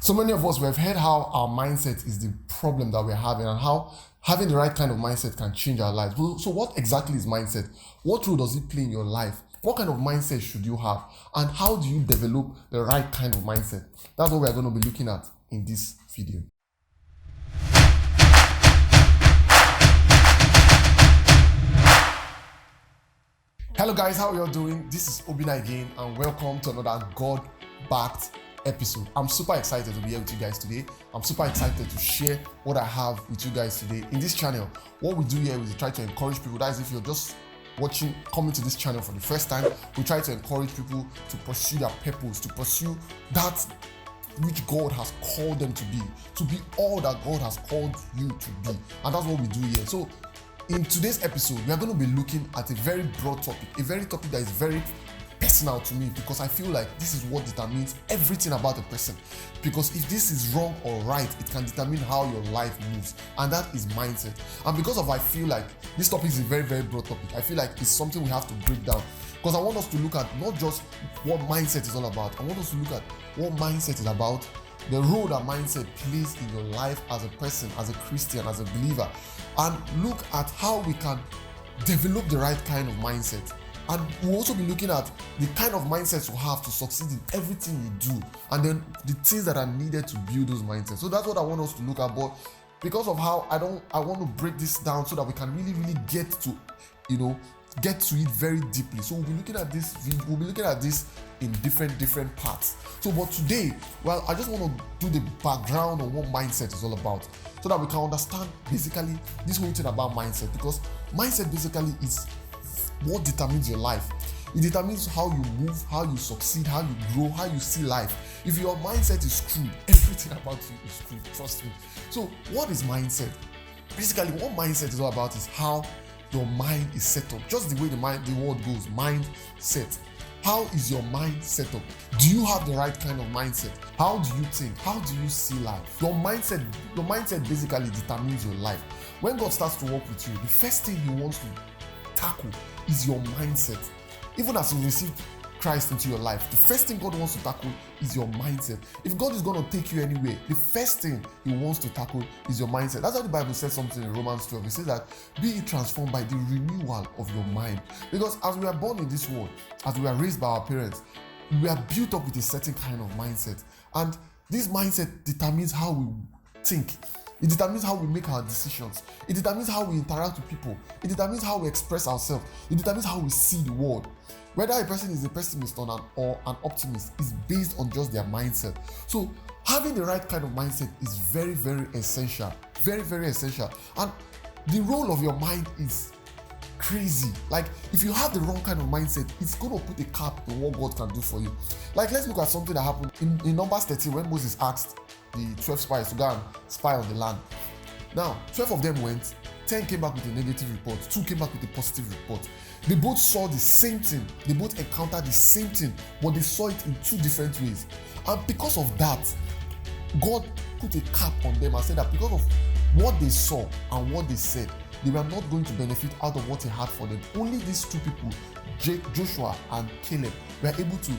So many of us, we have heard how our mindset is the problem that we're having and how having the right kind of mindset can change our lives. So what exactly is mindset? What role does it play in your life? What kind of mindset should you have? And how do you develop the right kind of mindset? That's what we're going to be looking at in this video. Hello guys, how are you all doing? This is Obinna again and welcome to another God-backed episode. I'm super excited to be here with you guys today. I'm super excited to share what I have with you guys today. In this channel, what we do here is we try to encourage people. That is, if you're just coming to this channel for the first time, we try to encourage people to pursue their purpose, to pursue that which God has called them to be all that God has called you to be. And that's what we do here. So in today's episode, we are going to be looking at a very broad topic, a very topic that is very personal to me, because I feel like this is what determines everything about a person. Because if this is wrong or right, it can determine how your life moves, and that is mindset. And because of I feel like this topic is a very, very broad topic, I feel like it's something we have to break down. Because I want us to look at not just what mindset is all about, I want us to look at what mindset is about, the role that mindset plays in your life as a person, as a Christian, as a believer, and look at how we can develop the right kind of mindset. And we'll also be looking at the kind of mindsets you have to succeed in everything you do, and then the things that are needed to build those mindsets. So that's what I want us to look at. But because of how I want to break this down so that we can really get to it very deeply. So we'll be looking at this in different parts. So but today, well, I just want to do the background on what mindset is all about, so that we can understand basically this whole thing about mindset. Because mindset basically is what determines your life. It determines how you move, how you succeed, how you grow, how you see life. If your mindset is screwed, everything about you is screwed, trust me. So what is mindset? Basically, what mindset is all about is how your mind is set up. Just the way the word goes, mindset. How is your mind set up? Do you have the right kind of mindset? How do you think? How do you see life? Your mindset basically determines your life. When God starts to work with you, the first thing He wants to tackle is your mindset. Even as you receive Christ into your life, the first thing God wants to tackle is your mindset. If God is going to take you anywhere, the first thing He wants to tackle is your mindset. That's why the Bible says something in Romans 12. It says that be ye transformed by the renewal of your mind. Because as we are born in this world, as we are raised by our parents, we are built up with a certain kind of mindset. And this mindset determines how we think. It determines how we make our decisions. It determines how we interact with people. It determines how we express ourselves. It determines how we see the world. Whether a person is a pessimist or an optimist is based on just their mindset. So having the right kind of mindset is very, very essential. Very, very essential. And the role of your mind is crazy. Like, if you have the wrong kind of mindset, it's going to put a cap in what God can do for you. Like, let's look at something that happened in Numbers 13 when Moses asked the 12 spies to go and spy on the land. Now, 12 of them went, 10 came back with a negative report, 2 came back with a positive report. They both saw the same thing, they both encountered the same thing, but they saw it in 2 different ways. And because of that, God put a cap on them and said that because of what they saw and what they said, they were not going to benefit out of what He had for them. Only these 2 people, Joshua and Caleb, were able to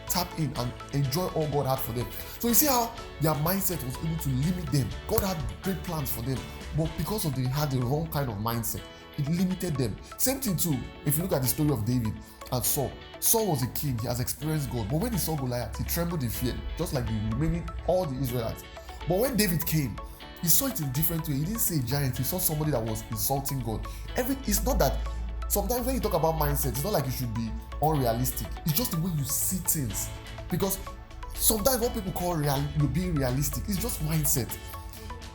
tap in and enjoy all God had for them. So you see how their mindset was able to limit them. God had great plans for them, but because of they had the wrong kind of mindset, it limited them. Same thing too, if you look at the story of David and Saul. Saul was a king, he has experienced God, but when he saw Goliath, he trembled in fear, just like all the Israelites. But when David came, he saw it in a different way. He didn't see a giant, he saw somebody that was insulting God. It's not that sometimes when you talk about mindset, it's not like you should be unrealistic. It's just the way you see things. Because sometimes what people call being realistic is just mindset.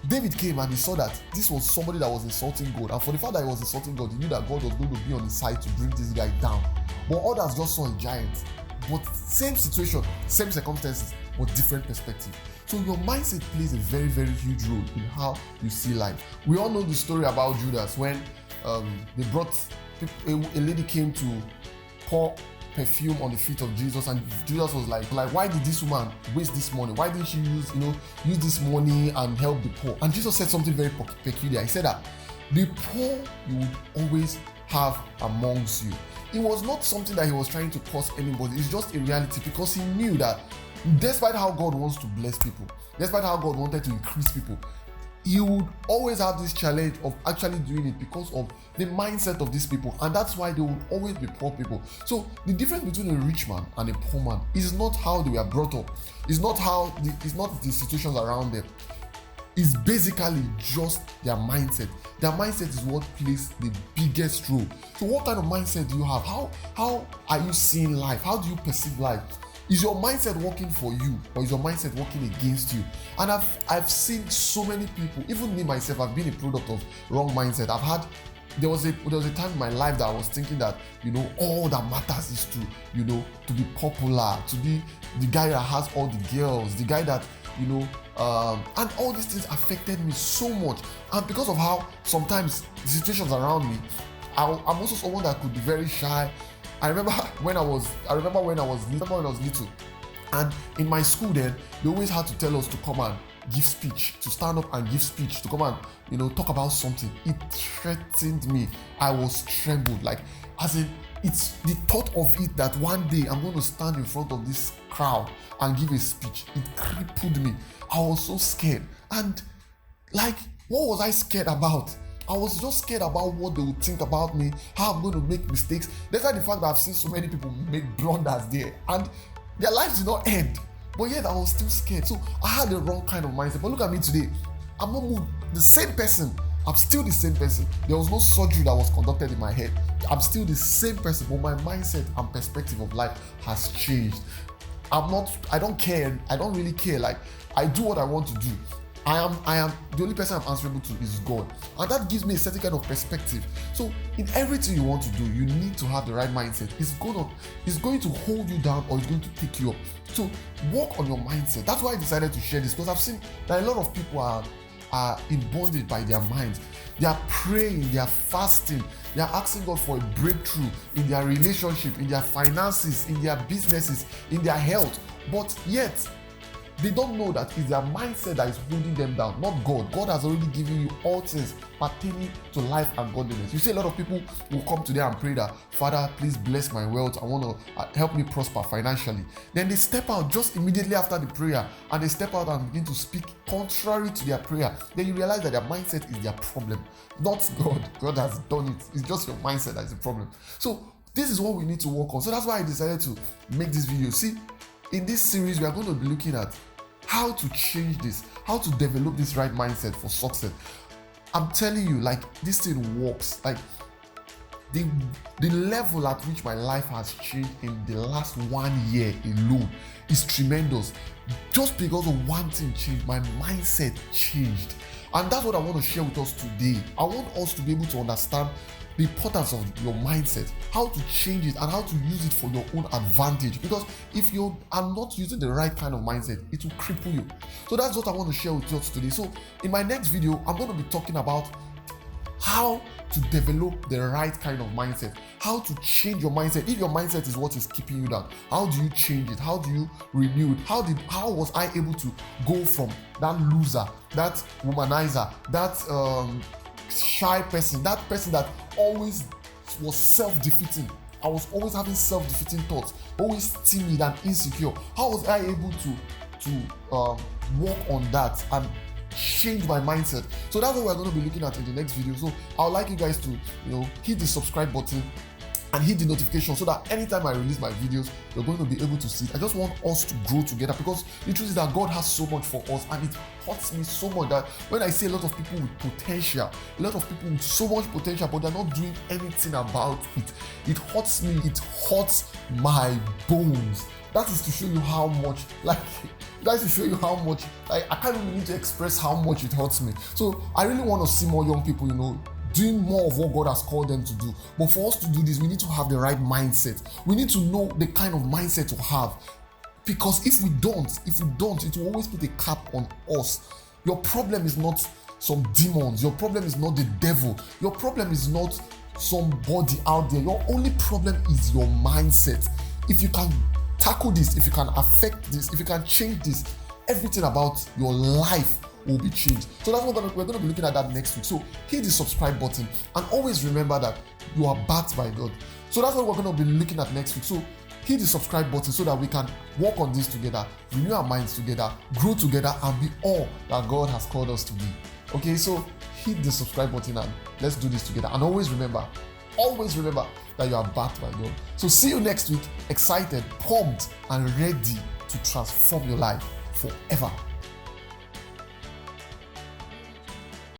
David came and he saw that this was somebody that was insulting God. And for the fact that he was insulting God, he knew that God was going to be on his side to bring this guy down. But others just saw a giant. But same situation, same circumstances, but different perspective. So your mindset plays a very, very huge role in how you see life. We all know the story about Judas when they brought a lady came to pour perfume on the feet of Jesus, and Judas was like, why did this woman waste this money? Why didn't she use this money and help the poor? And Jesus said something very peculiar. He said that the poor you would always have amongst you. It was not something that he was trying to cause anybody. It's just a reality, because he knew that Despite how God wants to bless people, despite how God wanted to increase people, he would always have this challenge of actually doing it because of the mindset of these people, and that's why they would always be poor people. So the difference between a rich man and a poor man is not how they were brought up, it's not the situations around them. It's basically just their mindset. Their mindset is what plays the biggest role. So what kind of mindset do you have? How are you seeing life? How do you perceive life? Is your mindset working for you, or is your mindset working against you? And I've seen so many people, even me myself, I've been a product of wrong mindset. There was a time in my life that I was thinking that, all that matters is to be popular, to be the guy that has all the girls, the guy that, and all these things affected me so much. And because of how sometimes the situations around me, I'm also someone that could be very shy. I remember when I was little, and in my school then, they always had to tell us to come and give speech, to stand up and give speech, to come and talk about something. It threatened me. I was trembled, like, as in, it's the thought of it that one day I'm going to stand in front of this crowd and give a speech. It crippled me. I was so scared. And like, what was I scared about? I was just scared about what they would think about me, how I'm going to make mistakes. Despite the fact that I've seen so many people make blunders there, and their lives did not end. But yet I was still scared. So I had the wrong kind of mindset. But look at me today. I'm not moved. The same person. I'm still the same person. There was no surgery that was conducted in my head. I'm still the same person, but my mindset and perspective of life has changed. I don't care. I don't really care. Like, I do what I want to do. I am the only person I'm answerable to is God, and that gives me a certain kind of perspective. So in everything you want to do, you need to have the right mindset. It's going to hold you down, or it's going to pick you up. So work on your mindset. That's why I decided to share this, because I've seen that a lot of people are in bondage by their minds. They are praying, they are fasting, they are asking God for a breakthrough in their relationship, in their finances, in their businesses, in their health, but yet they don't know that it's their mindset that is holding them down, not God. God has already given you all things pertaining to life and godliness. You see, a lot of people will come today and pray that, Father, please bless my wealth. I want to help me prosper financially. Then they step out just immediately after the prayer, and they step out and begin to speak contrary to their prayer. Then you realize that their mindset is their problem, not God. God has done it. It's just your mindset that is the problem. So this is what we need to work on. So that's why I decided to make this video. See, in this series, we are going to be looking at how to change this, how to develop this right mindset for success. I'm telling you, like, this thing works. Like, the level at which my life has changed in the last 1 year alone is tremendous. Just because of one thing changed, my mindset changed. And that's what I want to share with us today. I want us to be able to understand the importance of your mindset, how to change it, and how to use it for your own advantage. Because if you are not using the right kind of mindset, it will cripple you. So that's what I want to share with you today. So in my next video, I'm going to be talking about how to develop the right kind of mindset, how to change your mindset. If your mindset is what is keeping you down, how do you change it? How do you renew it? How was I able to go from that loser, that womanizer, that shy person, that person that always was self-defeating? I was always having self-defeating thoughts, always timid and insecure. How was I able to work on that and change my mindset? So that's what we're going to be looking at in the next video. So I would like you guys to hit the subscribe button and hit the notification, so that anytime I release my videos, you're going to be able to see it. I just want us to grow together, because the truth is that God has so much for us, and it hurts me so much that when I see a lot of people with potential, a lot of people with so much potential, but they're not doing anything about it, it hurts me. It hurts my bones. That is to show you how much, I can't even need to express how much it hurts me. So I really want to see more young people, doing more of what God has called them to do. But for us to do this, we need to have the right mindset. We need to know the kind of mindset to have. Because if we don't, it will always put a cap on us. Your problem is not some demons. Your problem is not the devil. Your problem is not somebody out there. Your only problem is your mindset. If you can tackle this, if you can affect this, if you can change this, everything about your life will be changed. So that's what we're going to be looking at that next week. So hit the subscribe button, and always remember that you are backed by God. So that's what we're going to be looking at next week. So hit the subscribe button so that we can work on this together, renew our minds together, grow together, and be all that God has called us to be. Okay, so hit the subscribe button and let's do this together. And always remember that you are backed by God. So see you next week, excited, pumped, and ready to transform your life forever.